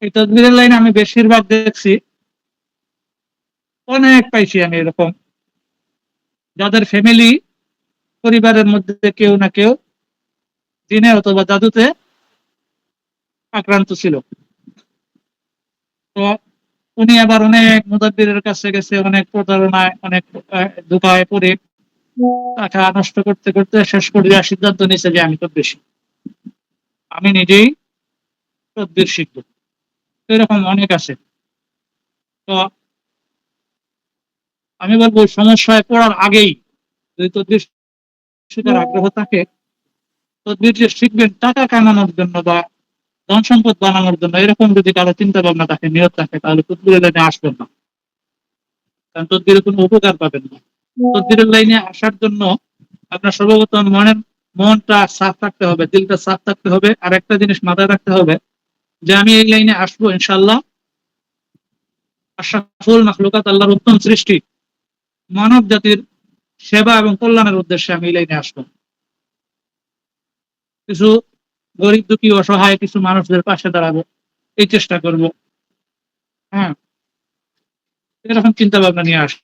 এই তদবিরের লাইনে আমি বেশিরভাগ দেখছি, অনেক পাইছি আমি এরকম, যাদের ফ্যামিলি, পরিবারের মধ্যে কেউ না কেউ জিনে অথবা জাদুতে আক্রান্ত ছিল। তো উনি আবার অনেক মুদাব্বিরের কাছে গেছে, অনেক প্রতারণায়, অনেক ধোঁকায় পড়ে টাকা নষ্ট করতে করতে শেষ পর্যায়ে সিদ্ধান্ত নিয়েছে যে আমি তদবির শিখব, আমি নিজেই তদবির শিখবো। তো এরকম অনেক আছে। তো আমি বলবো সমস্যায় পড়ার আগেই যদি তদবির শেখার আগ্রহ থাকে, তদবির যে শিখবেন টাকা কামানোর জন্য বা ধন সম্পদ বানানোর জন্য, এরকম যদি কারো চিন্তা ভাবনা থাকে, নিয়ত থাকে, তাহলে তদবিরের লাইনে আসবেন না। কারণ তদবিরের কোনো উপকার পাবেন না। তদবিরের লাইনে আসার জন্য আপনার সর্বপ্রথম মনটা সাফ থাকতে হবে, দিলটা সাফ থাকতে হবে। আর একটা জিনিস মাথায় রাখতে হবে যে আমি এই লাইনে আসবো ইনশাল্লাহ আশরাফুল মাখলুকাত, আল্লাহর উত্তম সৃষ্টি, মানব জাতির সেবা এবং কল্যাণের উদ্দেশ্যে আমি এই লাইনে আসবো। কিছু গরিব দুঃখী অসহায় কিছু মানুষদের পাশে দাঁড়াবো, এই চেষ্টা করব। হ্যাঁ, এরকম চিন্তা ভাবনা নিয়ে আসবো।